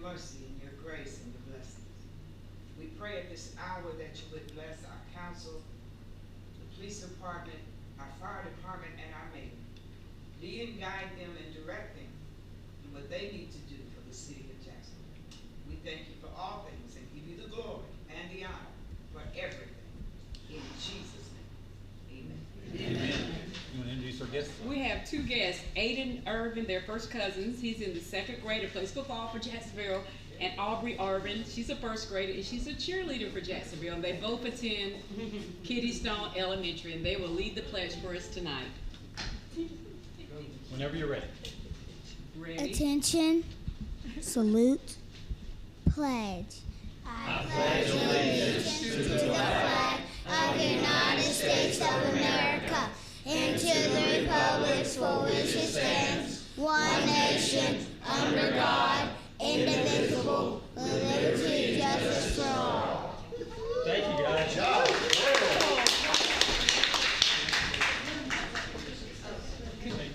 mercy and your grace and your blessings. We pray at this hour that you would bless our council, the police department, our fire department, and our mayor. Lead and guide them and direct them in what they need to do for the city of Jacksonville. We thank you for all things and give you the glory and the honor for everything. In Jesus' name, amen. Amen. You want to introduce our guests? We have two guests, Aiden Irvin, they're first cousins. He's in the second grade and plays football for Jacksonville. And Aubrey Irvin, she's a first grader and she's a cheerleader for Jacksonville. And they both attend Kitty Stone Elementary, and they will lead the pledge for us tonight. Whenever you're ready. Ready? Attention, salute, pledge. I pledge allegiance to the flag of the United States of America and to the republics for which it stands, one nation, under God, indivisible, with liberty and justice for all. Thank you, guys.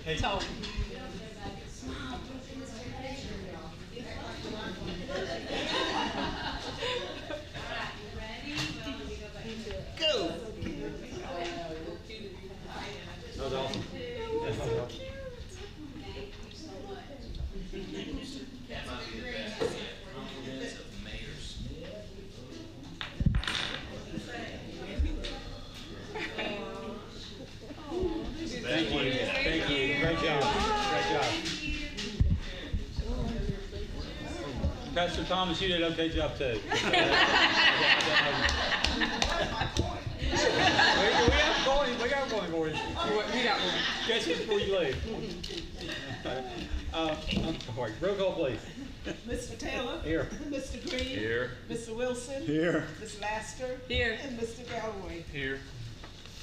Hey, Tony. Go. that was awesome. That was awesome. That might be the best compliments of mayors. Thank you. Thank you. Great job. Great job. Pastor Thomas, you did an okay job too. We got one for you. We got one. Catch it before you leave. I'm sorry. Roll call, please. Mr. Taylor? Here. Mr. Green? Here. Mr. Wilson? Here. Ms. Laster? Here. And Mr. Galloway? Here.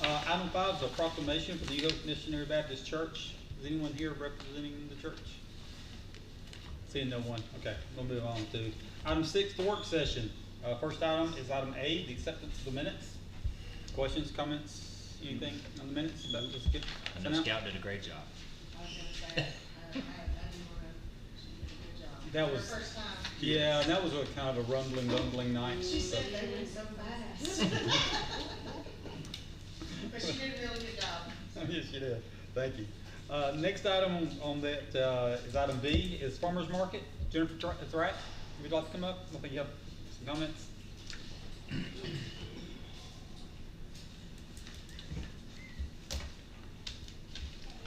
Item 5 is a proclamation for the Eagle Missionary Baptist Church. Is anyone here representing the church? Seeing no one. Okay, we'll move on to item 6, the work session. First item is item A, the acceptance of the minutes. Questions, comments, anything on the minutes? That was good. I know Scout did a great job. That was, yeah, that was a kind of a rumbling night. She so. said they went so fast. But she did a really good job. Yes, you did. Thank you. Next item on that is item B, is Farmers Market. Jennifer Thrack, if you'd like to come up, I think you have some comments.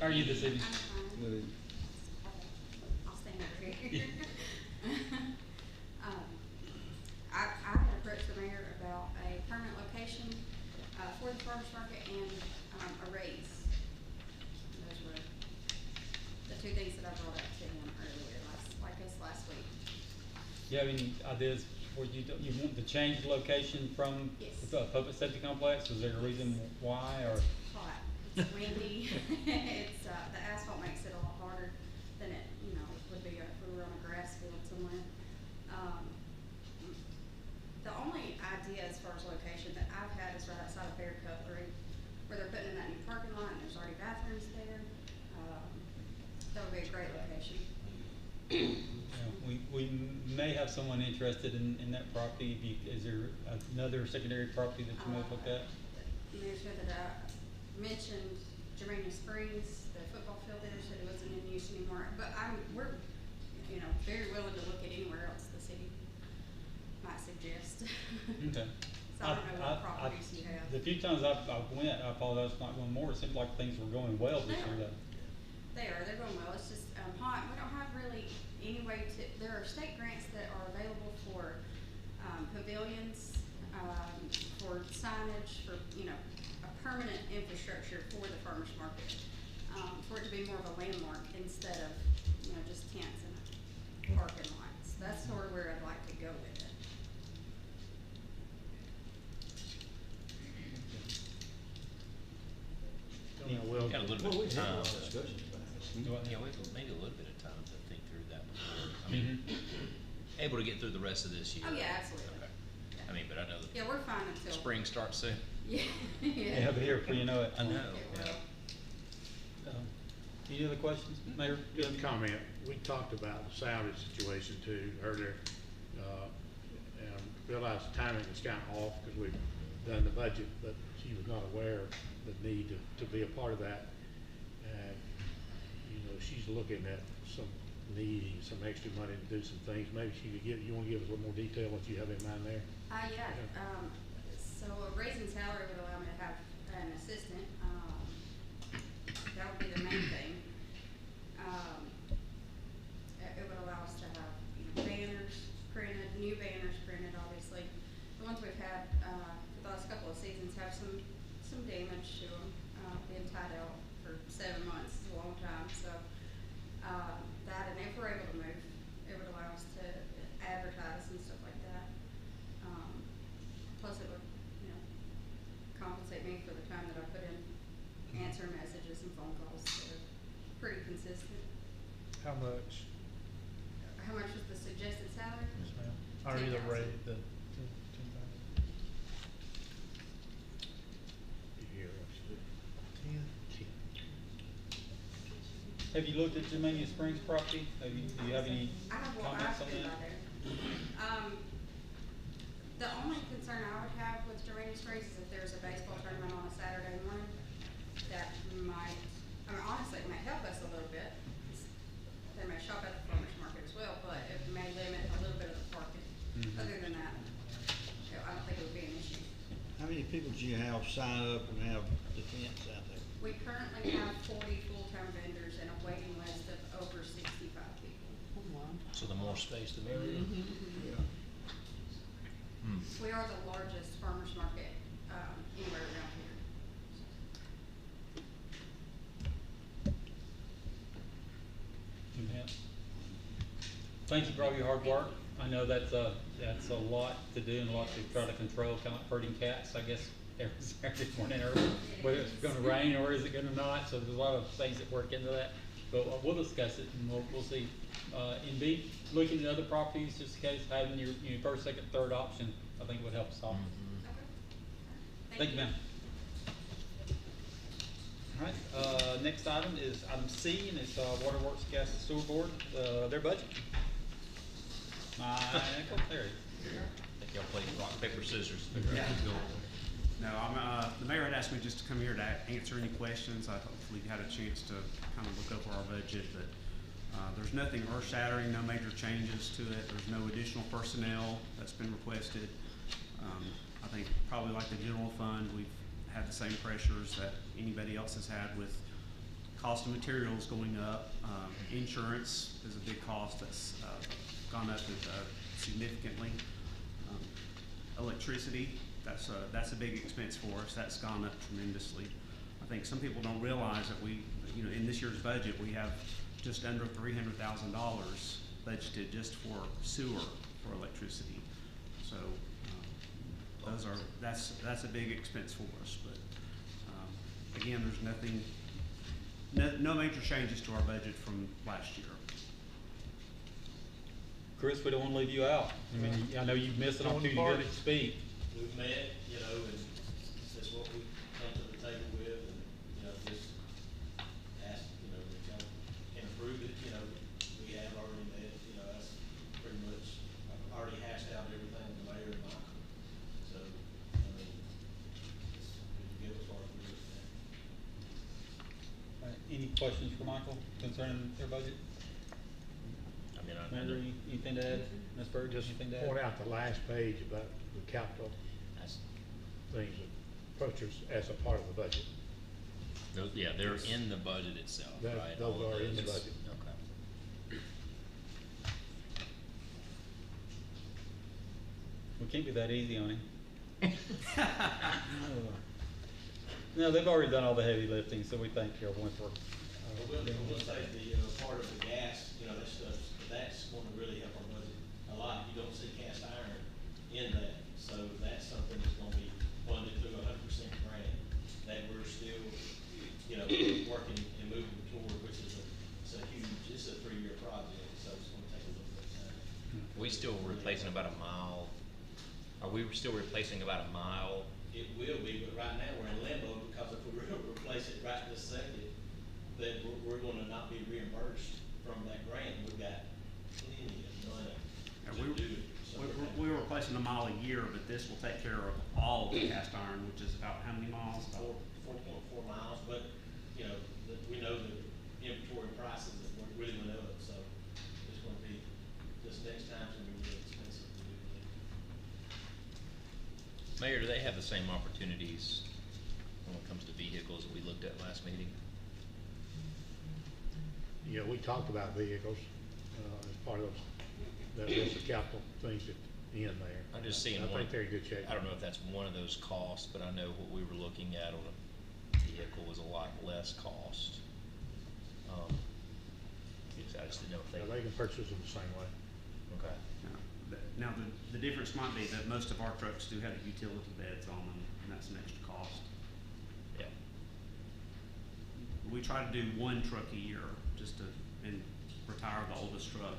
How are you this evening? I'll stand over here. I had approached the mayor about a permanent location for the farmers market and a raise. Those were the two things that I brought up to him earlier, last week. Do you have any ideas for you want to change the location from Yes. the public safety complex? Was there a reason why or? Hot, it's windy, it's, the asphalt makes it a lot harder than it, would be if we were on a grass field somewhere. The only idea as far as location that I've had is right outside of Bear Cutlery, where they're putting in that new parking lot and there's already bathrooms there. That would be a great location. We may have someone interested in that property. Is there another secondary property that you might look at? Mayor Smith had mentioned Germania Springs, the football field there, said it wasn't in use anymore. But we're very willing to look at anywhere else the city might suggest. Okay. So I don't know what properties you have. The few times I went, I apologize for not going more. It seemed like things were going well this year. They're going well. It's just hot. We don't have really any way to. There are state grants that are available for pavilions, for signage, for a permanent infrastructure for the farmers market, for it to be more of a landmark instead of just tents and parking lots. That's sort of where I'd like to go with it. Yeah, well, Got a little bit of time. What? Yeah, we maybe a little bit of time to think through that before. I mean, able to get through the rest of this year. Oh yeah, absolutely. Okay. Yeah. I mean, but I know Yeah, we're fine until spring starts soon. Yeah. Yeah, but here before you know it. I know. It will. Yeah. Any other questions, Mayor? Just a comment. we talked about the salary situation too earlier, and realized the timing was kind of off because we've done the budget, but she was not aware of the need to be a part of that. And, you know, she's looking at needing some extra money to do some things. Maybe she could you want to give us a little more detail what you have in mind there? Yeah, so a raising salary would allow me to have an assistant, that would be the main thing. It would allow us to have, you know, banners printed, new banners printed, obviously. The ones we've had, for the last couple of seasons have some damage to them, being tied out for 7 months is a long time, so, that, and if we're able to move, it would allow us to advertise and stuff like that. Plus it would, you know, compensate me for the time that I put in answering messages and phone calls, so pretty consistent. How much? How much was the suggested salary? Yes, ma'am. Or either 10,000. rate, the 10,000. Here, let's do 10. Have you looked at Jamaica Springs property? Do you have any I have comments on been that? by there. The only concern I would have with Dorado Springs is if there's a baseball tournament on a Saturday morning, that might, I mean, honestly, it might help us a little bit. They may shop at the farmer's market as well, but it may limit a little bit of the parking. Mhm. Other than that, you know, I don't think it would be an issue. How many people do you have sign up and have defense out there? We currently have 40 full-time vendors and a waiting list of over 65 people. So the more space, the merrier. Yeah. We are the largest farmer's market, anywhere around here. Yeah. Thank you for all your hard work. I know that's a lot to do and a lot to try to control, kind of like herding cats, I guess, every Saturday morning, or whether it's gonna rain or is it gonna not, so there's a lot of things that work into that. But we'll discuss it and we'll see. And B, looking at other properties, just in case having your first, second, third option, I think would help us all. Mm-hmm. Thank you, ma'am. All right, next item is item C, and it's Waterworks Gas and Sewer Board, their budget. Michael, there it is. I think y'all play rock, paper, scissors. Figure out who's going. No, the mayor had asked me just to come here to answer any questions. I hopefully had a chance to kind of look over our budget, but there's nothing earth-shattering, no major changes to it. There's no additional personnel that's been requested. I think probably like the general fund, we've had the same pressures that anybody else has had with cost of materials going up. Insurance is a big cost that's gone up significantly. Electricity, that's a big expense for us. That's gone up tremendously. I think some people don't realize that we, you know, in this year's budget, we have just under $300,000 budgeted just for sewer for electricity. So that's a big expense for us. But again, there's no major changes to our budget from last year. Chris, we don't want to leave you out. I mean, I know you've missed an opportunity here to speak. We've met, you know, and that's what we come to the table with, and, you know, just ask, you know, if y'all can approve it, you know, we have already met, you know, that's pretty much, I've already hashed out everything with the mayor and Michael. So, I mean, it's good to go as far as we're looking at. All right, any questions for Michael concerning their budget? I mean, Andrew, anything to add? Ms. Bird, Just anything to add? point out the last page about the capital that's, things that purchased as a part of the budget. those, yeah, they're in the budget itself, That- right? those All of are in the those. budget. Okay. We can't be that easy on him. No, they've already done all the heavy lifting, so we thank everyone for. We'll say the, part of the gas, you know, that's gonna really help our budget a lot. You don't see cast iron in that, so that's something that's gonna be funded through 100% grant that we're still, you know, working and moving toward, which is it's a 3-year project, so it's gonna take a little bit of time. We still replacing about a mile, are we still replacing about a mile? It will be, but right now we're in limbo because if we replace it right this second, then we're gonna not be reimbursed from that grant, we've got plenty of money And to do it. So we were replacing a mile a year, but this will take care of all of the cast iron, which is about how many miles? About 4.4 miles, but, you know, we know the inventory prices that really went up, so it's gonna be, this next time's gonna be really expensive to do that. Mayor, do they have the same opportunities when it comes to vehicles that we looked at last meeting? Yeah, we talked about vehicles, as part of that list of capital things at the end there. I'm just seeing I one. think they're in good shape. I don't know if that's one of those costs, but I know what we were looking at on a vehicle was a lot less cost. I just didn't know if Yeah, they can purchase them the same way. Okay. Now, the difference might be that most of our trucks do have utility beds on them, and that's an extra cost. Yeah. We try to do one truck a year, just to, and retire the oldest truck.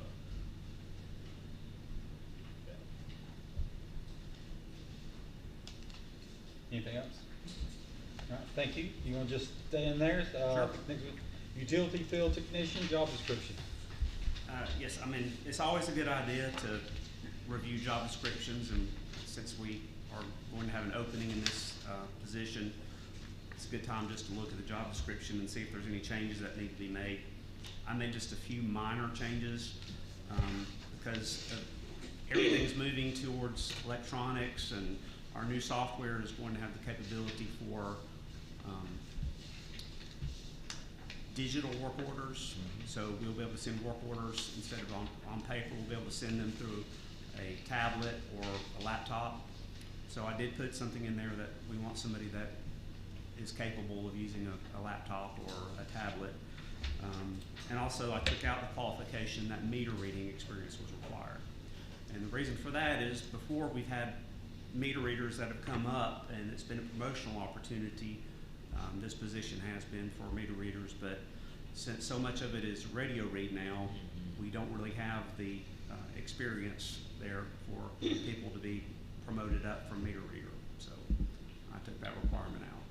Anything else? All right, thank you. You wanna just stay in there? Sure. Utility field technician, job description. Yes, I mean, it's always a good idea to review job descriptions, and since we are going to have an opening in this, position, it's a good time just to look at the job description and see if there's any changes that need to be made. I made just a few minor changes, because everything's moving towards electronics, and our new software is going to have the capability for, digital work orders. So we'll be able to send work orders instead of on paper. We'll be able to send them through a tablet or a laptop. So I did put something in there that we want somebody that is capable of using a laptop or a tablet. And also I took out the qualification that meter reading experience was required. And the reason for that is before we've had meter readers that have come up, and it's been a promotional opportunity. This position has been for meter readers, but since so much of it is radio read now, we don't really have the experience there for people to be promoted up from meter reader. So I took that requirement out.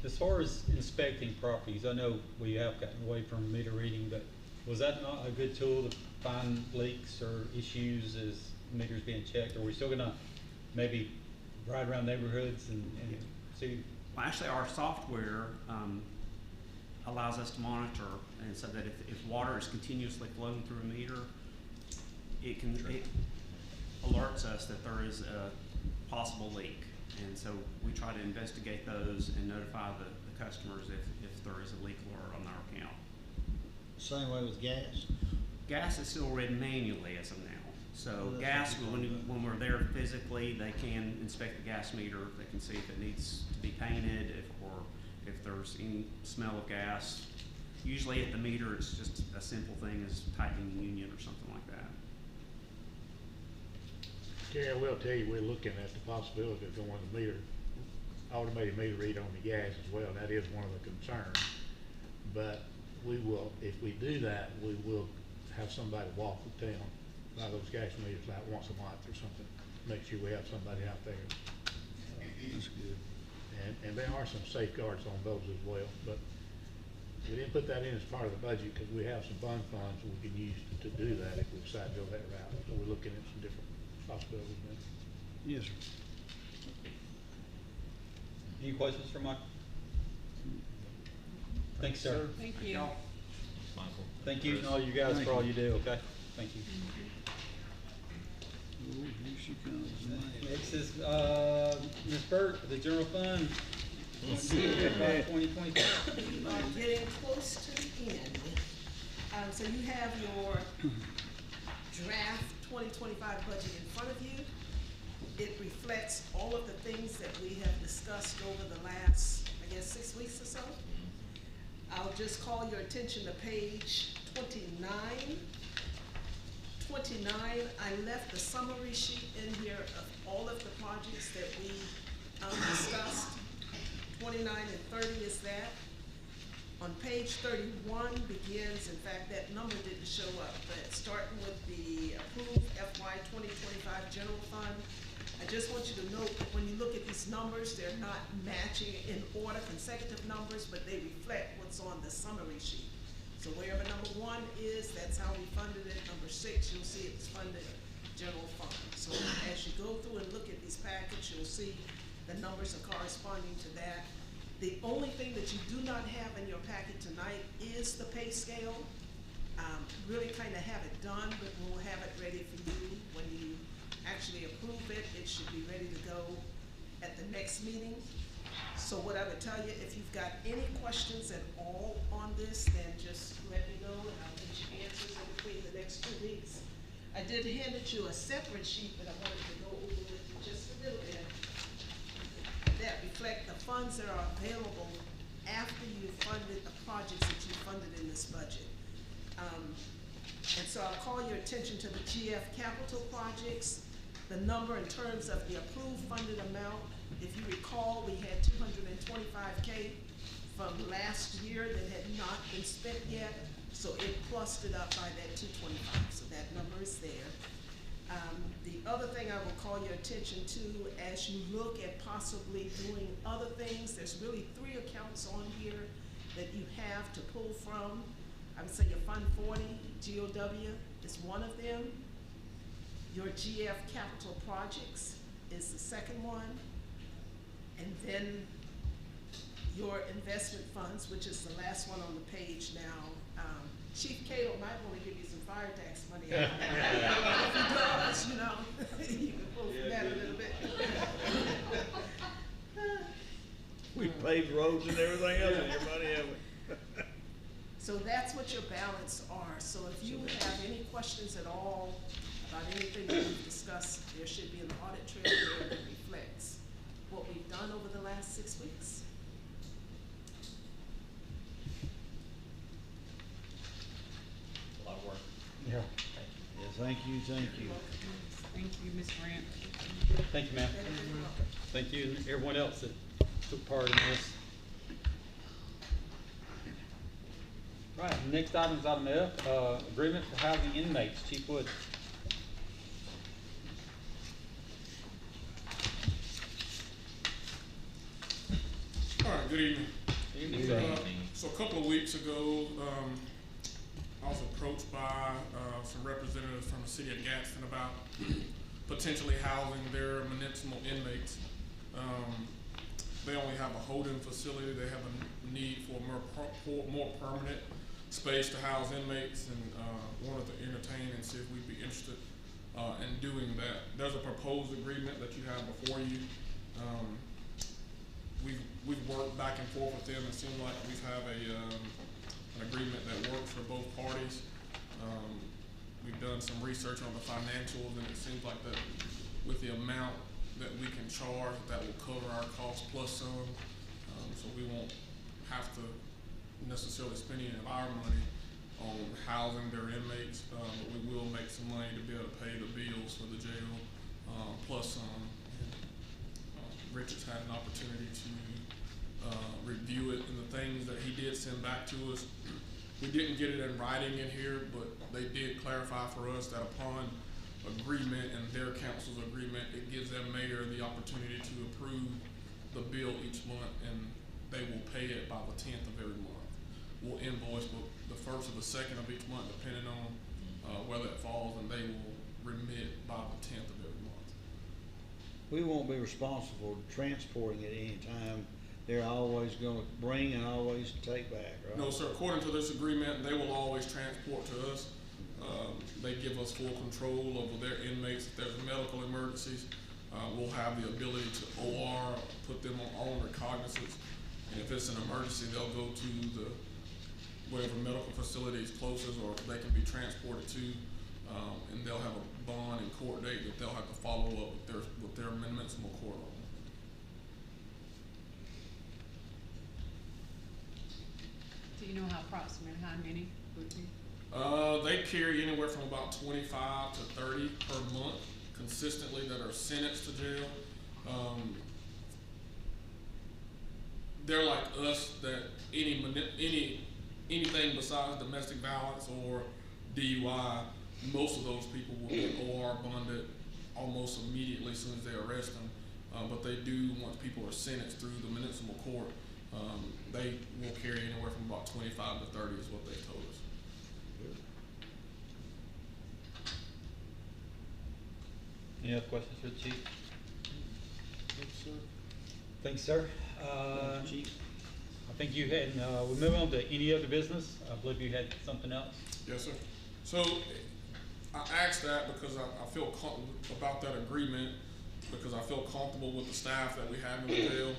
As far as inspecting properties, I know we have gotten away from meter reading, but was that not a good tool to find leaks or issues as meters being checked? Or are we still gonna maybe ride around neighborhoods and see? Well, actually, our software allows us to monitor, and so that if water is continuously flowing through a meter, it alerts us that there is a possible leak. And so we try to investigate those and notify the customers if there is a leak alert on our account. Same way with gas? Gas is still read manually as of now. So Well, gas, that's when we're there physically, they can inspect the gas meter. They can see if it needs to be painted, or if there's any smell of gas. Usually at the meter, it's just a simple thing as tightening the union or something like that. Gary, I will tell you, we're looking at the possibility of going to meter, automated meter read on the gas as well. That is one of the concerns. But we will, if we do that, we will have somebody walk the town by those gas meters like once a month or something. Make sure we have somebody out there. That's good. And there are some safeguards on those as well, but we didn't put that in as part of the budget because we have some bond funds we can use to do that if we decide to go that route. So we're looking at some different possibilities now. Yes, sir. Any questions for Michael? Thanks, sir. Thank you. Michael? Thank you, Chris? all you guys for all you do, okay? Thank you. Oh, here she comes. Next is, Ms. Burt, the general fund. 2025. Getting close to the end. So you have your draft 2025 budget in front of you. It reflects all of the things that we have discussed over the last, I guess, 6 weeks or so. I'll just call your attention to page 29. 29, I left the summary sheet in here of all of the projects that we discussed. 29 and 30 is that. On page 31 begins, in fact, that number didn't show up, but starting with the approved FY 2025 general fund, I just want you to note that when you look at these numbers, they're not matching in order consecutive numbers, but they reflect what's on the summary sheet. So wherever number 1 is, that's how we funded it. Number 6, you'll see it's funded general fund. So as you go through and look at these packets, you'll see the numbers are corresponding to that. The only thing that you do not have in your packet tonight is the pay scale. Really kind of have it done, but we'll have it ready for you when you actually approve it. It should be ready to go at the next meeting. So what I would tell you, if you've got any questions at all on this, then just let me know and I'll get you answers in between the next 2 weeks. I did hand it you a separate sheet, but I wanted to go over with you just a little bit that reflect the funds that are available after you funded the projects that you funded in this budget. And so I'll call your attention to the GF capital projects. The number in terms of the approved funded amount, if you recall, we had $225K from last year that had not been spent yet, so it plussed it up by that 225, so that number is there. The other thing I will call your attention to as you look at possibly doing other things, there's really 3 accounts on here that you have to pull from. I would say your Fund 40, GOW is one of them. Your GF Capital Projects is the second one. And then your investment funds, which is the last one on the page now. Chief Cato might want to give you some fire tax money. If he does, you know, you can pull from that a little bit. We paved roads and everything else with your money, haven't we? So that's what your balance are. So if you have any questions at all about anything that we've discussed, there should be an audit trail there that reflects what we've done over the last 6 weeks. A lot of work. Yeah. Yeah, thank you, thank you. Thank you, Ms. Grant. Thank you, ma'am. Thank you and everyone else that took part in this. Right, next item is item F, agreement for housing inmates, Chief Wood. All right, good evening. Evening, sir. So a couple of weeks ago, I was approached by some representatives from the city of Gadsden about potentially housing their municipal inmates. They only have a holding facility. They have a need for more permanent space to house inmates, and wanted to entertain and see if we'd be interested in doing that. There's a proposed agreement that you have before you. We've worked back and forth with them. It seems like we have an agreement that works for both parties. We've done some research on the financials, and it seems like that with the amount that we can charge, that will cover our costs plus some. So we won't have to necessarily spend any of our money on housing their inmates, but we will make some money to be able to pay the bills for the jail plus some. Richard's had an opportunity to review it, and the things that he did send back to us, we didn't get it in writing in here, but they did clarify for us that upon agreement and their council's agreement, it gives their mayor the opportunity to approve the bill each month, and they will pay it by the 10th of every month. We'll invoice the 1st or the 2nd of each month, depending on whether it falls, and they will remit by the 10th of every month. We won't be responsible for transporting it any time. They're always gonna bring and always take back, right? No, sir. According to this agreement, they will always transport to us. They give us full control over their inmates. If there's medical emergencies, we'll have the ability to OR, put them on recognizance. And if it's an emergency, they'll go to the whatever medical facility is closest, or they can be transported to, and they'll have a bond and court date that they'll have to follow up with their amendments and court on. Do you know how approximately how many would be? They carry anywhere from about 25 to 30 per month consistently that are sentenced to jail. They're like us, that anything besides domestic violence or DUI, most of those people will get OR bonded almost immediately as soon as they arrest them. But they do, once people are sentenced through the municipal court, they will carry anywhere from about 25 to 30 is what they told us. Any other questions for the chief? Thanks, sir. Chief? I think you had, we'll move on to any other business. I believe you had something else. Yes, sir. So I asked that because I feel about that agreement because I feel comfortable with the staff that we have in the jail.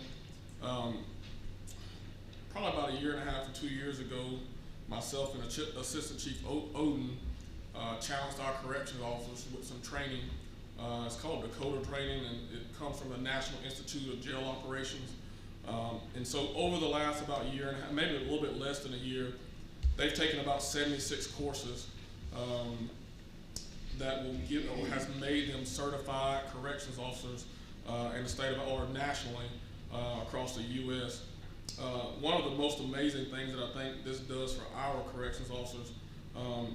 Probably about a year and a half to 2 years ago, myself and Assistant Chief Oden challenged our corrections officers with some training. It's called Dakota training, and it comes from the National Institute of Jail Operations. And so over the last about year and a half, maybe a little bit less than a year, they've taken about 76 courses that will give, or has made them certified corrections officers in the state of, or nationally across the U.S. One of the most amazing things that I think this does for our corrections officers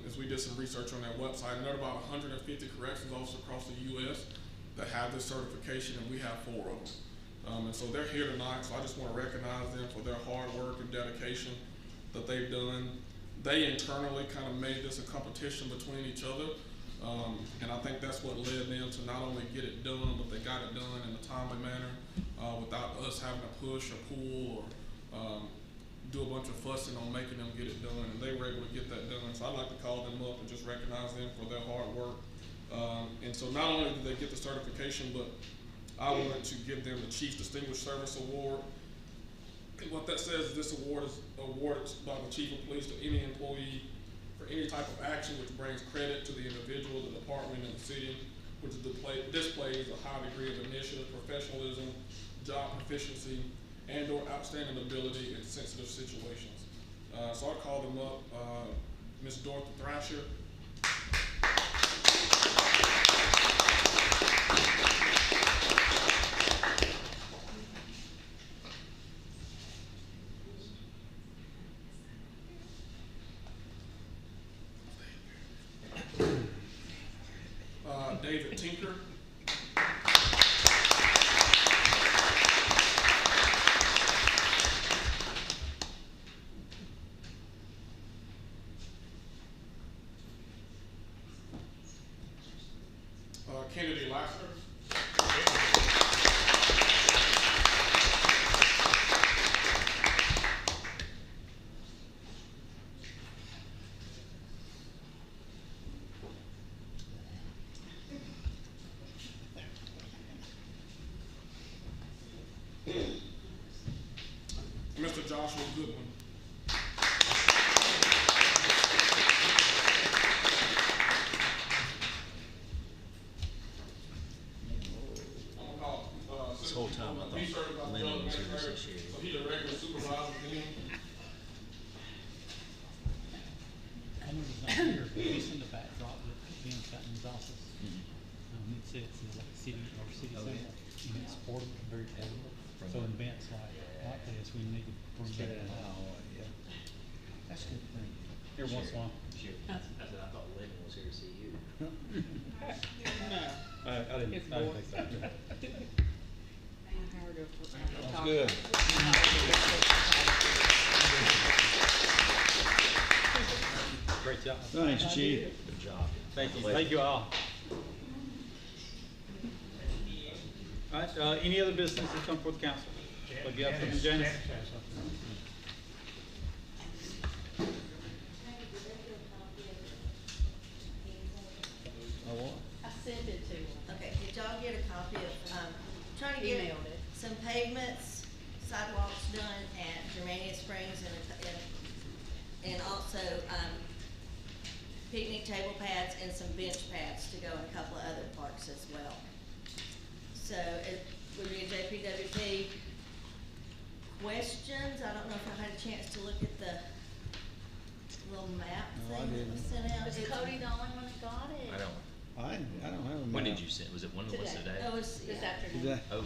is we did some research on their website, and there are about 150 corrections officers across the U.S. that have this certification, and we have 4 of them. And so they're here tonight, so I just want to recognize them for their hard work and dedication that they've done. They internally kind of made this a competition between each other, and I think that's what led them to not only get it done, but they got it done in a timely manner without us having to push or pull or do a bunch of fussing on making them get it done, and they were able to get that done. So I'd like to call them up and just recognize them for their hard work. And so not only did they get the certification, but I wanted to give them the Chief Distinguished Service Award. And what that says is this award is awarded by the Chief of Police to any employee for any type of action which brings credit to the individual, the department, and the city, which displays a high degree of initiative, professionalism, job proficiency, and or outstanding ability in sensitive situations. So I'll call them up. Ms. Dorothy Thrasher. David Tinker. Kennedy Lasser. Mr. Joshua Goodwin. This whole time I thought Lennon was here this year. So he's a regular supervisor then. I know he's not here, but he's in the backdrop that Ben sat in his office. It sits in like city or city center, and it's portable, very portable. So in events like this, we need to bring that out. Yeah. That's a good thing. Every once in a while. Sure. I said I thought Lennon was here to see you. I didn't think so. That's good. Great job. Thanks, Chief. Good job. Thank you all. All right, any other business that come before the council? Like you have something, Janice? I sent it to him. Okay, did y'all get a copy of, trying to get Emailed it. some pavements, sidewalks done at Germania Springs and also, picnic table pads and some bench pads to go in a couple of other parks as well. So it would be a JPWP. Questions? I don't know if I had a chance to look at the little map No, I thing that was sent out. Was Cody the only one that got it? I don't. I don't have a When map. did you send? Was it one of the ones Today. today? It was, This yeah. afternoon. Today. Oh,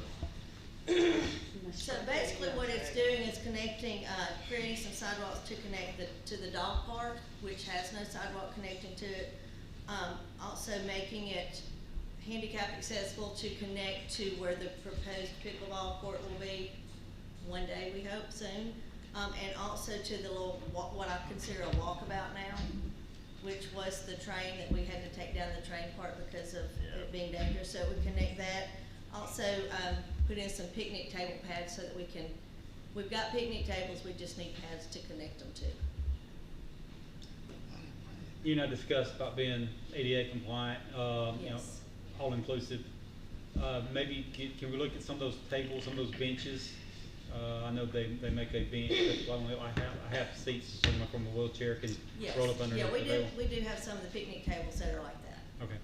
So basically what it's doing is connecting, creating some sidewalks to connect to the dog park, which has no sidewalk connecting to it. Also making it handicap accessible to connect to where the proposed pickleball court will be one day, we hope soon. And also to the little, what I consider a walkabout now, which was the train that we had to take down the train part because of it being dangerous, so we connect that. Also, put in some picnic table pads so that we can, we've got picnic tables, we just need pads to connect them to. You and I discussed about being ADA compliant, you know, Yes. all inclusive. Maybe can we look at some of those tables, some of those benches? I know they make a bench that's only like half seats, so someone from a wheelchair can Yes. roll up underneath Yeah, the table. we do have some of the picnic tables that are like that. Okay.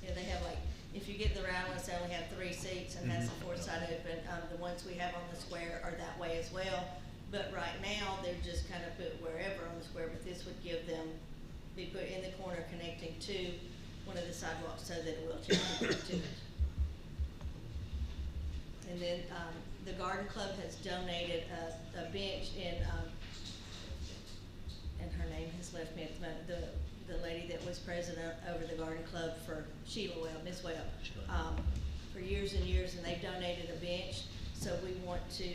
Yeah, they have like, if you get the round ones, they only have 3 seats and has the fourth side open. The ones we have on the square are that way as well. But right now, they're just kind of put wherever on the square, but this would give them, be put in the corner connecting to one of the sidewalks so that a wheelchair can get to it. And then, the garden club has donated a bench in, and her name has left me at the moment, the lady that was president over the garden club for Sheila Webb, Miss Webb, for years and years, and they've donated a bench, so we want to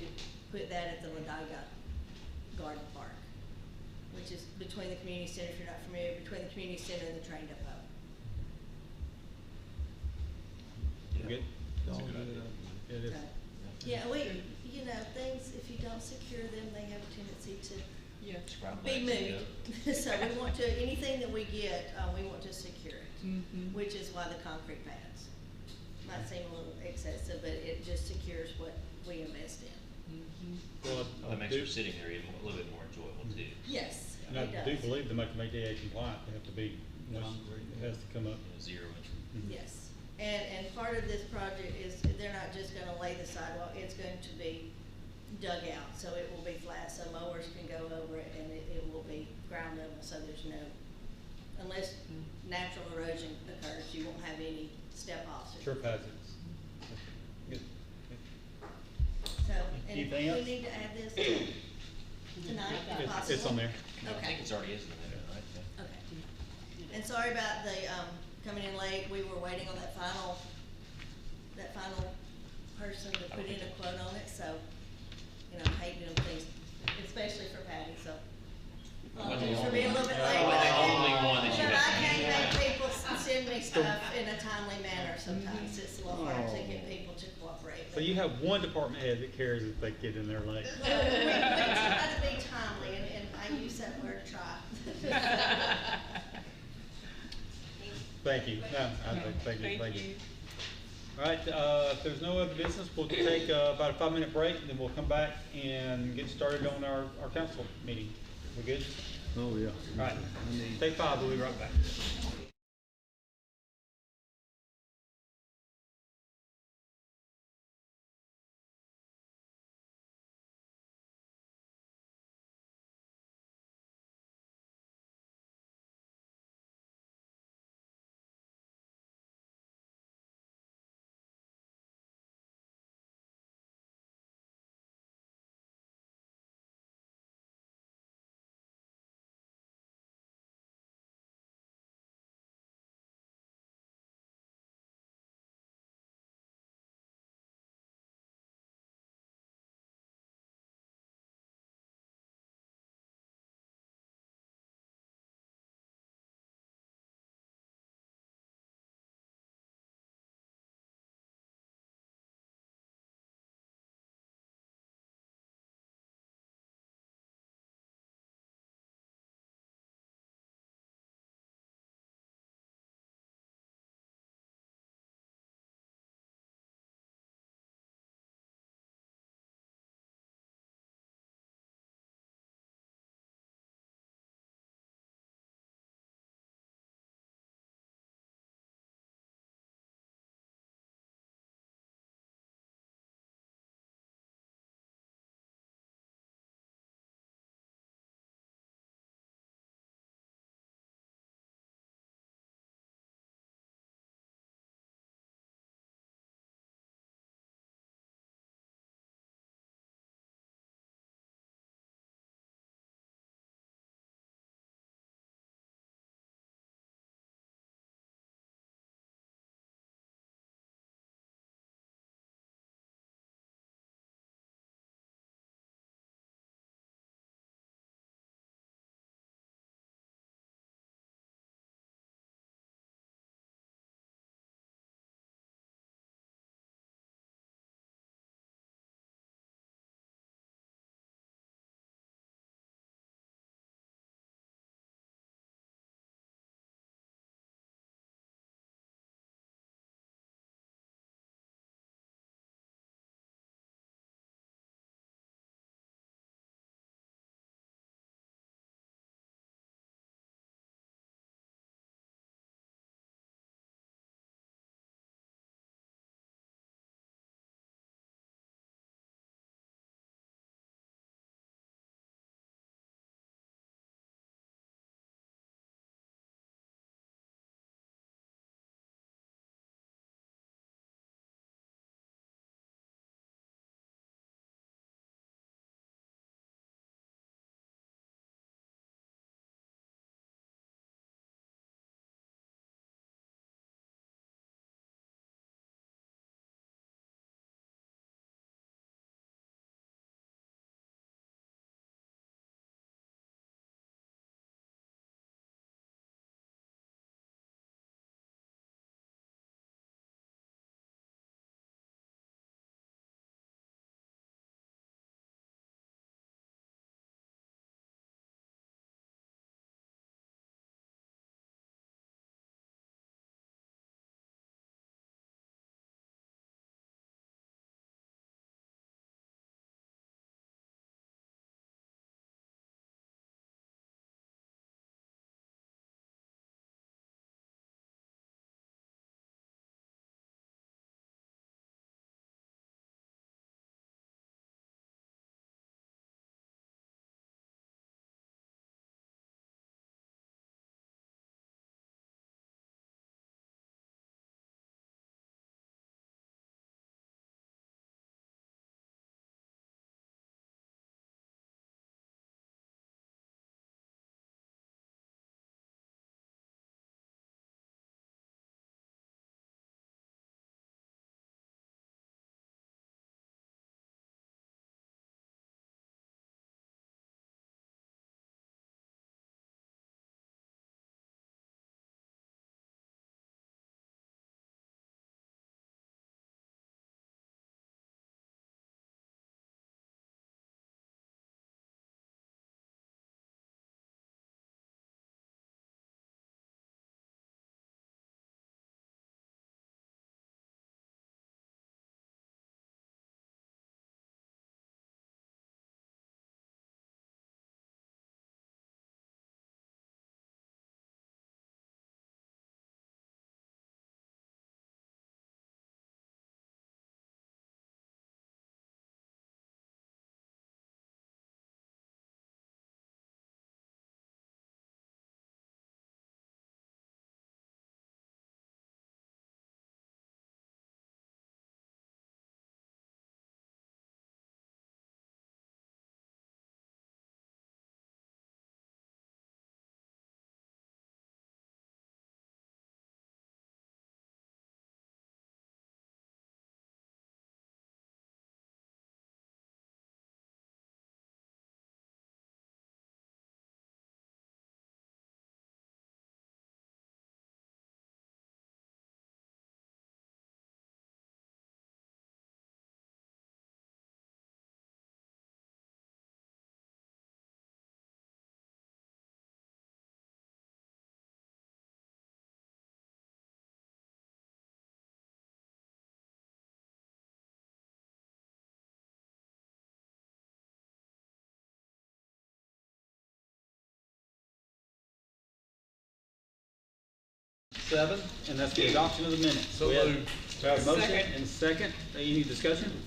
put that at the Ladiga Garden Park, which is between the community center, if you're not familiar, between the community center and the train depot. Good? That's a good idea. It is. Okay. Yeah, you know, things, if you don't secure them, they have a tendency to Yeah. be moved. So we want to, anything that we get, we want to secure it, Mm-hmm. which is why the concrete pads. Might seem a little excessive, but it just secures what we invest in. Well, Well, it makes your sitting there even a little bit more enjoyable too. Yes, And I it do does. believe to make them ADA compliant, they have to be, it has to come up. You know, 0 inch. Yes, and part of this project is, they're not just gonna lay the sidewalk, it's going to be dug out, so it will be flat, so mowers can go over it, and it will be ground level, so there's no, unless natural erosion occurs, you won't have any step-offs. or- Sure hazards. Good. So, and Anything we else? need to add this tonight, if possible. It's on there. I Okay. think it's already is in there, right? Yeah. Okay. And sorry about the, coming in late, we were waiting on that final person to put in a quote on it, so, you know, I hate doing things, especially for Patty, so. Apologies for being a little bit late, but The only one that you but I have. can't make people send me stuff in a timely manner sometimes, it's a little hard to get people to cooperate. So you have one department head that cares if they get in there late. Well, we try to be timely, and I use that word try. Thank you. No, thank you. All right, if there's no other business, we'll take about a 5-minute break, and then we'll come back and get started on our council meeting. We good? Oh, yeah. All right, take 5, we'll be right back. 7, and that's the adoption of the minutes. So We have- moved. We have a motion Second. and a second. Any discussion?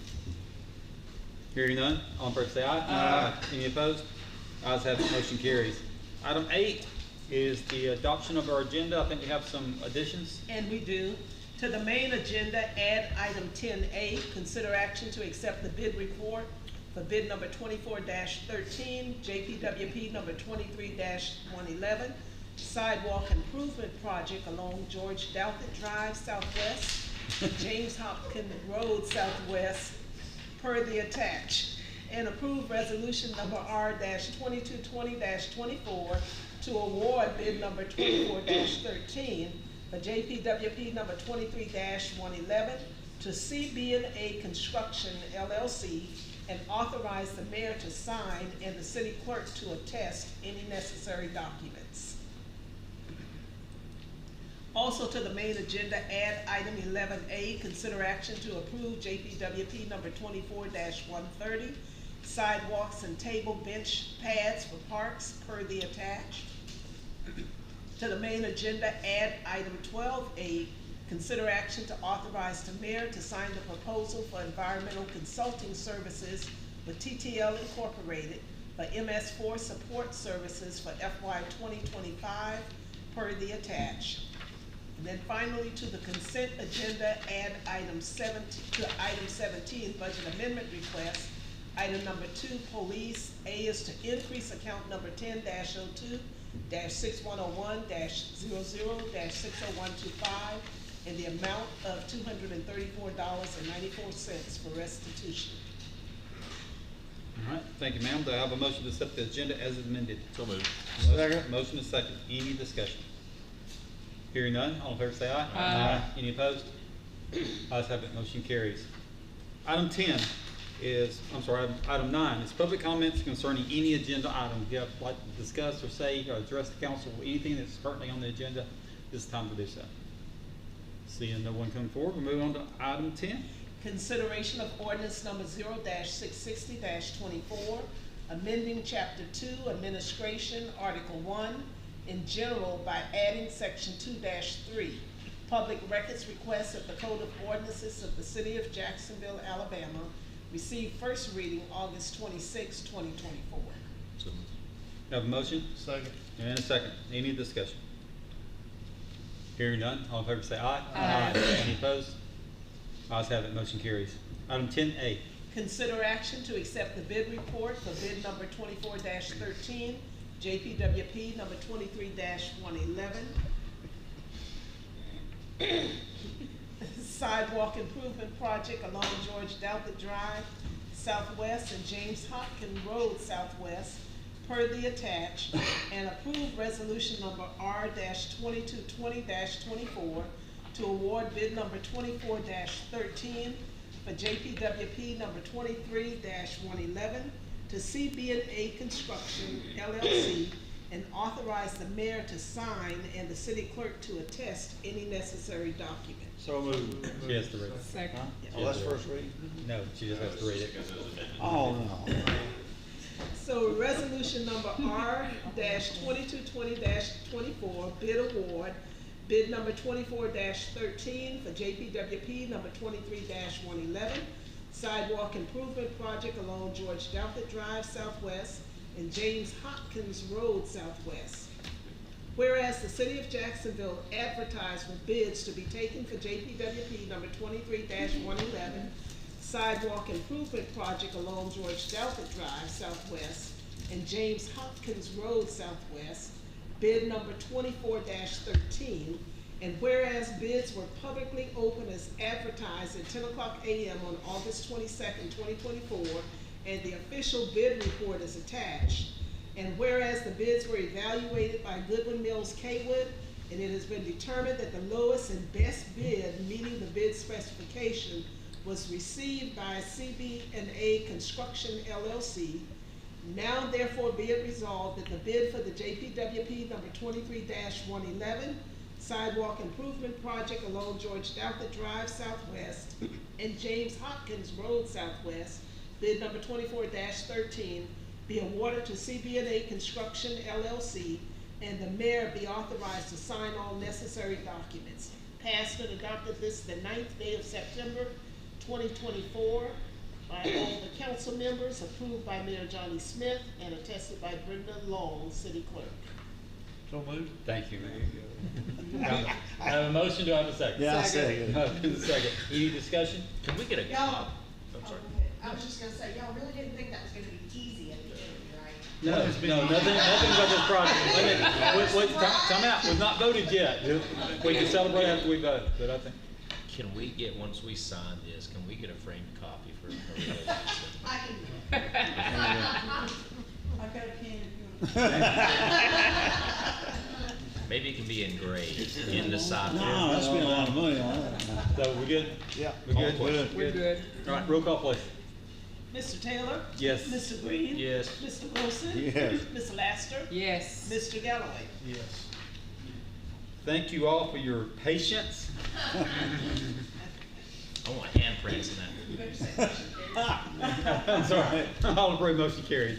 Hearing none, all in favor say aye. Aye. Any opposed? Ayes have it, motion carries. Item 8 is the adoption of our agenda. I think we have some additions. And we do. To the main agenda, add item 10A, consider action to accept the bid report for bid number 24-13, JPWP number 23-111, sidewalk improvement project along George Douthit Drive Southwest, James Hopkins Road Southwest, per the attached, and approve resolution number R-2220-24 to award bid number 24-13 for JPWP number 23-111 to CB&A Construction LLC and authorize the mayor to sign and the city clerk to attest any necessary documents. Also to the main agenda, add item 11A, consider action to approve JPWP number 24-130, sidewalks and table bench pads for parks per the attached. To the main agenda, add item 12A, consider action to authorize the mayor to sign the proposal for environmental consulting services with TTL Incorporated for MS4 support services for FY 2025 per the attached. And then finally, to the consent agenda, add item 17, budget amendment request. Item number 2, police. A is to increase account number 10-02-6101-00-60125 in the amount of $234.94 for restitution. All right, thank you, ma'am. Do I have a motion to accept the agenda as amended? So moved. Motion is second. Any discussion? Hearing none, all in favor say aye. Aye. Any opposed? Ayes have it, motion carries. Item 10 is, item 9 is public comments concerning any agenda item. If you would like to discuss or say or address the council with anything that's currently on the agenda, this is the time to do so. Seeing no one come forward, we'll move on to item 10. Consideration of ordinance number 0-660-24, amending chapter 2, administration, article 1, in general by adding section 2-3, public records request of the Code of Ordinances of the City of Jacksonville, Alabama, received first reading August 26, 2024. So moved. Have a motion? Second. And a second. Any discussion? Hearing none, all in favor say aye. Aye. Any opposed? Ayes have it, motion carries. Item 10A. Consider action to accept the bid report for bid number 24-13, JPWP number 23-111. Sidewalk improvement project along George Douthit Drive Southwest and James Hopkins Road Southwest per the attached, and approve resolution number R-2220-24 to award bid number 24-13 for JPWP number 23-111 to CB&A Construction LLC and authorize the mayor to sign and the city clerk to attest any necessary document. So moved. She has to read it. Second. Oh, that's first reading? No, she just has to read it. Oh, no. So resolution number R-2220-24, bid award, bid number 24-13 for JPWP number 23-111, sidewalk improvement project along George Douthit Drive Southwest and James Hopkins Road Southwest. Whereas the City of Jacksonville advertised for bids to be taken for JPWP number 23-111, sidewalk improvement project along George Douthit Drive Southwest and James Hopkins Road Southwest, bid number 24-13, and whereas bids were publicly open as advertised at 10:00 a.m. on August 22nd, 2024, and the official bid report is attached, and whereas the bids were evaluated by Goodwin Mills Kaywood, and it has been determined that the lowest and best bid meeting the bid specification was received by CB&A Construction LLC, now therefore be it resolved that the bid for the JPWP number 23-111 sidewalk improvement project along George Douthit Drive Southwest and James Hopkins Road Southwest, bid number 24-13, be awarded to CB&A Construction LLC, and the mayor be authorized to sign all necessary documents. Passed and adopted this the 9th day of September 2024 by all the council members, approved by Mayor Johnny Smith, and attested by Brenda Long, city clerk. So moved. Thank you, Mayor. I have a motion, do I have a second? Yeah, I second. Motion is second. Any discussion? Can we get a Y'all, cop? I'm sorry. I was just gonna say, y'all really didn't think that was gonna be easy at the beginning, right? No, nothing about this project. Wait, time out, we've not voted yet. We can celebrate after we vote, but I think. Can we get, once we sign this, can we get a framed copy for? I can. I've got a pen if you want. Maybe it can be engraved in the side. No, I spent a lot of money on it. So, we good? Yeah. We good? We're good. All right, roll call, please. Mr. Taylor? Yes. Mr. Green? Yes. Mr. Wilson? Yes. Ms. Laster? Yes. Mr. Galloway? Yes. Thank you all for your patience. I want handprints in that. I'm sorry. All approve, motion carries.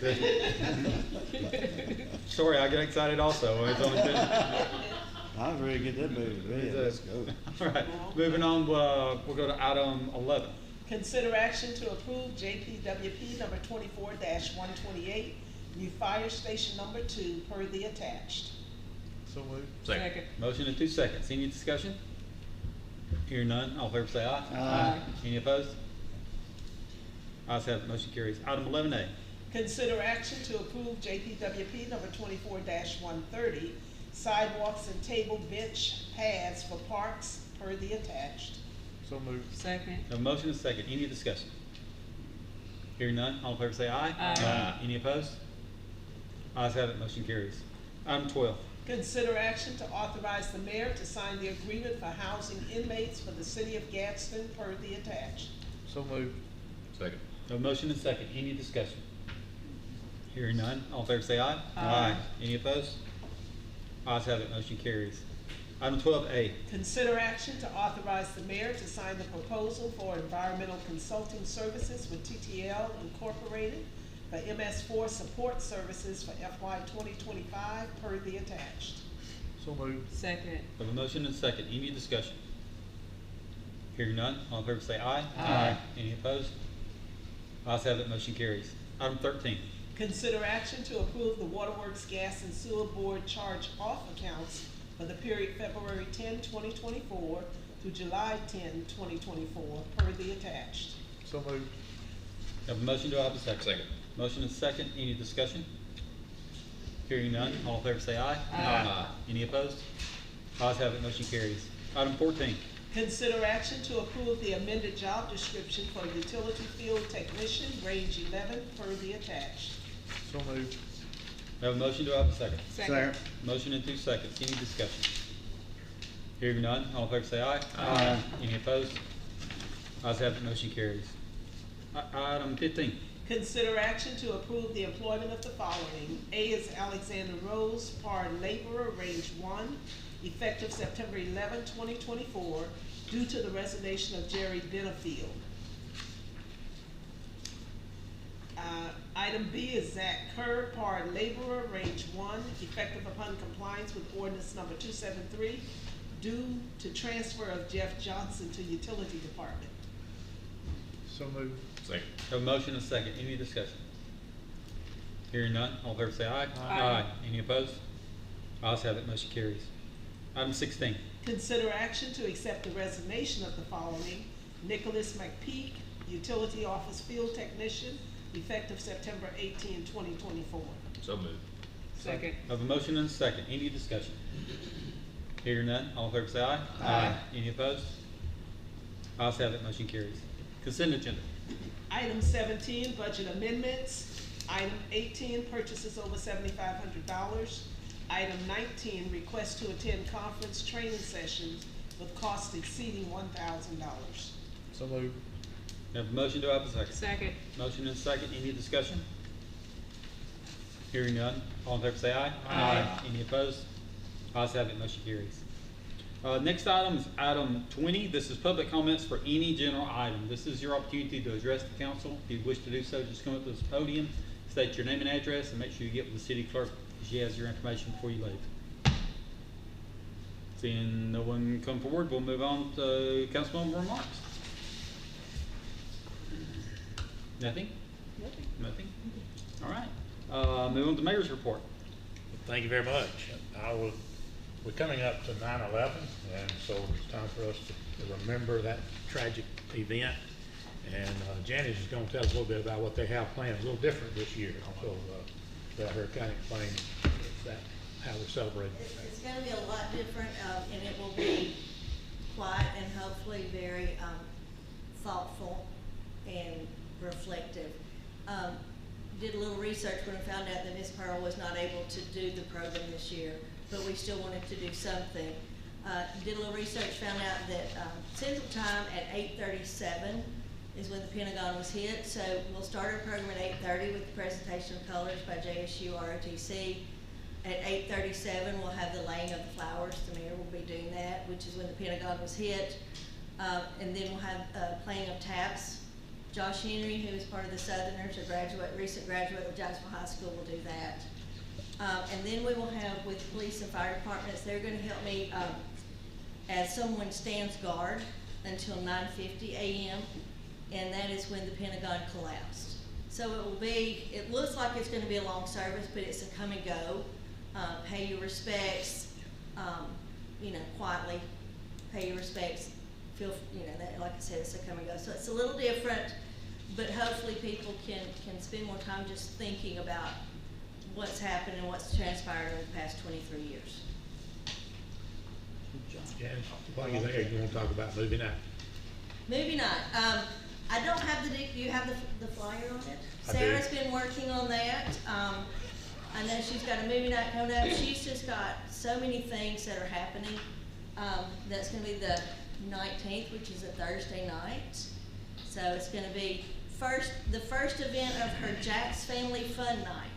Sorry, I get excited also. It's only been. I was ready to get that movie to bed. Let's go. All right, moving on, we'll go to item 11. Consider action to approve JPWP number 24-128, new fire station number 2, per the attached. So moved. Second. Motion in 2 seconds. Any discussion? Hearing none, all in favor say aye. Aye. Any opposed? Ayes have it, motion carries. Item 11A. Consider action to approve JPWP number 24-130, sidewalks and table bench paths for parks, per the attached. So moved. Second. A motion and a second. Any discussion? Hearing none, all in favor say aye. Aye. Any opposed? Ayes have it, motion carries. Item 12. Consider action to authorize the mayor to sign the agreement for housing inmates for the city of Gadsden, per the attached. So moved. Second. A motion and a second. Any discussion? Hearing none, all in favor say aye. Aye. Any opposed? Ayes have it, motion carries. Item 12A. Consider action to authorize the mayor to sign the proposal for environmental consulting services with TTL Incorporated for MS4 support services for FY 2025, per the attached. So moved. Second. Have a motion and a second. Any discussion? Hearing none, all in favor say aye. Aye. Any opposed? Ayes have it, motion carries. Item 13. Consider action to approve the Waterworks Gas and Sewer Board charge-off accounts for the period February 10, 2024 through July 10, 2024, per the attached. So moved. Have a motion, do I have a second? Second. Motion and second, any discussion? Hearing none, all in favor say aye. Aye. Any opposed? Ayes have it, motion carries. Item 14. Consider action to approve the amended job description for utility field technician, range 11, per the attached. So moved. Have a motion, do I have a second? Second. Motion in 2 seconds, any discussion? Hearing none, all in favor say aye. Aye. Any opposed? Ayes have it, motion carries. Item 15. Consider action to approve the employment of the following. A is Alexander Rose, part laborer, range 1, effective September 11, 2024, due to the resignation of Jerry Benefield. Item B is Zach Kerr, part laborer, range 1, effective upon compliance with ordinance number 273, due to transfer of Jeff Johnson to utility department. So moved. Second. Have a motion and a second, any discussion? Hearing none, all in favor say aye. Aye. Any opposed? Ayes have it, motion carries. Item 16. Consider action to accept the resignation of the following. Nicholas McPeak, utility office field technician, effective September 18, 2024. So moved. Second. Have a motion and a second, any discussion? Hearing none, all in favor say aye. Aye. Any opposed? Ayes have it, motion carries. Consent agenda. Item 17, budget amendments. Item 18, purchases over $7,500. Item 19, request to attend conference training sessions with cost exceeding $1,000. So moved. Have a motion, do I have a second? Second. Motion and a second, any discussion? Hearing none, all in favor say aye. Aye. Any opposed? Ayes have it, motion carries. Next item is item 20. This is public comments for any general item. This is your opportunity to address the council. If you wish to do so, just come up to this podium, state your name and address, and make sure you get with the city clerk She has your information before you leave. Seeing no one come forward, we'll move on to councilmember remarks. Nothing? Nothing? All right. Move on to mayor's report. Thank you very much. We're coming up to 9/11, and so it's time for us to remember that tragic event. And Janice is going to tell us a little bit about what they have planned, a little different this year. So let her kind of explain that, how we're celebrating. It's going to be a lot different, and it will be quiet and hopefully very thoughtful and reflective. Did a little research when I found out that Miss Pearl was not able to do the program this year, but we still wanted to do something. Did a little research, found out that Central Time at 8:37 is when the Pentagon was hit. So we'll start our program at 8:30 with the presentation of colors by JSU ROTC. At 8:37, we'll have the laying of the flowers. The mayor will be doing that, which is when the Pentagon was hit. And then we'll have playing of taps. Josh Henry, who is part of the Southerners, a recent graduate of Jacksonville High School, will do that. And then we will have, with police and fire departments, they're going to help me as someone stands guard until 9:50 a.m. And that is when the Pentagon collapsed. So it will be, it looks like it's going to be a long service, but it's a come and go. Pay your respects, quietly pay your respects. Feel, that, like I said, it's a come and go. So it's a little different, but hopefully people can spend more time just thinking about what's happened and what's transpired over the past 23 years. Janice, while you're there, you want to talk about movie night? Movie night. I don't have do you have the flyer on it? I do. Sarah's been working on that. I know she's got a movie night coming up. She's just got so many things that are happening. That's going to be the 19th, which is a Thursday night. So it's going to be the first event of her Jack's Family Fun Night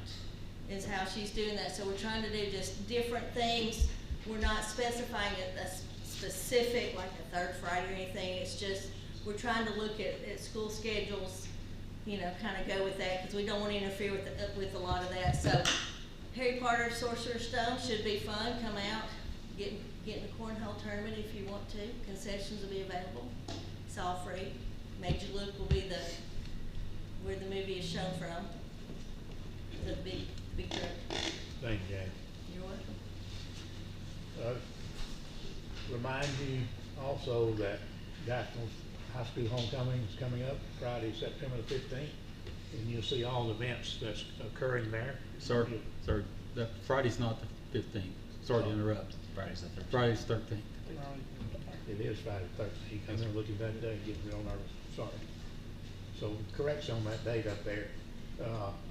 is how she's doing that. So we're trying to do just different things. We're not specifying a specific, like a third Friday or anything. It's just, we're trying to look at school schedules, kind of go with that, because we don't want to interfere with a lot of that. So Harry Potter Sorcerer's Stone should be fun. Come out, get in the cornhole tournament if you want to. Concessions will be available. It's all free. Major Luke will be where the movie is shown from. The big truck. Thank you, Janice. You're welcome. Remind you also that Jacksonville High School Homecoming is coming up Friday, September the 15th, and you'll see all the events that's occurring there. Sir, that Friday's not the 15th. Sorry to interrupt. Friday's the 13th. Friday's 13th. It is Friday the 13th. I remember looking that day and getting real nervous. Sorry. So correction on that date up there.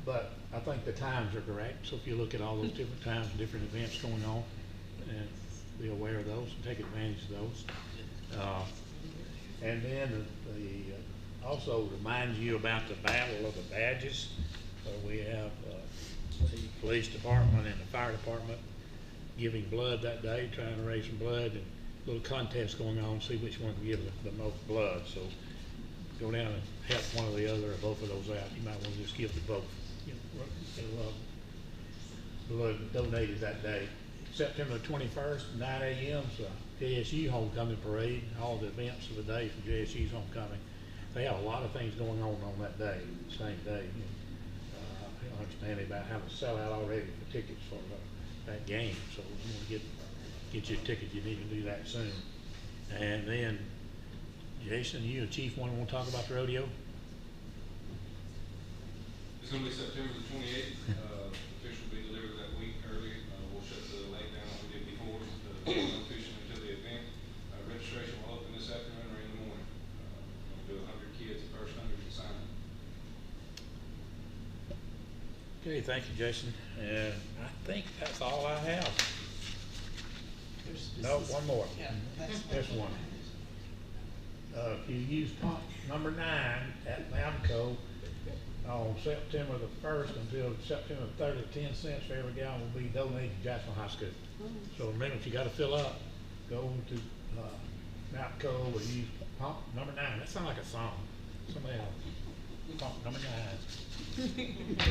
But I think the times are correct. So if you look at all those different times, different events going on, and be aware of those and take advantage of those. And then also remind you about the Battle of the Badges. We have the police department and the fire department giving blood that day, trying to raise some blood, and a little contest going on, see which one can give the most blood. So go down and help one or the other or both of those out. You might want to just give to both. Blood donated that day. September 21st, 9 a.m. is JSU Homecoming Parade. All the events of the day for JSU's Homecoming. They have a lot of things going on that day, the same day. I don't understand about how to sell out already for tickets for that game. So if you want to get your ticket, you need to do that soon. And then, Jason, you and Chief want to talk about the rodeo? It's going to be September the 28th. The fish will be delivered that week early. We'll shut the lake down like we did before. No fishing until the event. Registration will open this afternoon or in the morning. We'll do 100 kids, the first 100 to sign up. Okay, thank you, Jason. And I think that's all I have. No, one more. Yeah, There's one. If you use pump number 9 at Lamco on September the 1st until September the 30th, 10 cents for every gallon will be donated to Jacksonville High School. So remember, if you got to fill up, go to Lamco or use pump number 9. That sounds like a song. Somebody else. Pump number 9.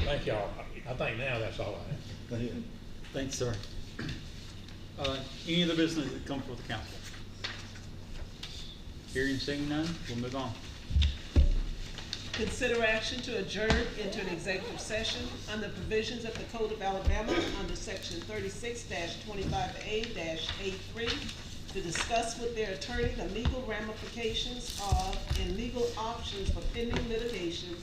Thank y'all. I think now that's all I have. Go ahead. Thanks, sir. Any other business that come before the council? Hearing, seeing none, we'll move on. Consider action to adjourn into an executive session under provisions of the Code of Alabama under section 36-25A-A3 to discuss with their attorney the legal ramifications of and legal options for pending litigation,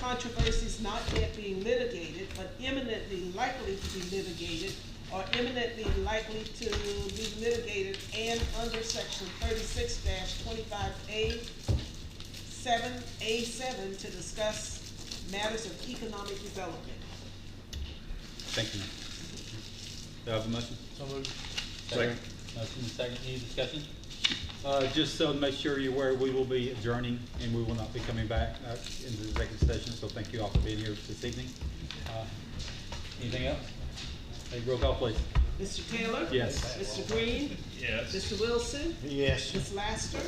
controversies not yet being litigated but imminently likely to be litigated or imminently likely to be litigated, and under section 36-25A7 to discuss matters of economic development. Thank you, ma'am. Do I have a motion? So moved. Second. Motion and second, any discussion? Just so to make sure you're aware, we will be adjourning and we will not be coming back into the executive session, so thank you all for being here this evening. Anything else? Hey, roll call, please. Mr. Taylor? Yes. Mr. Green? Yes. Mr. Wilson? Yes. Ms. Laster?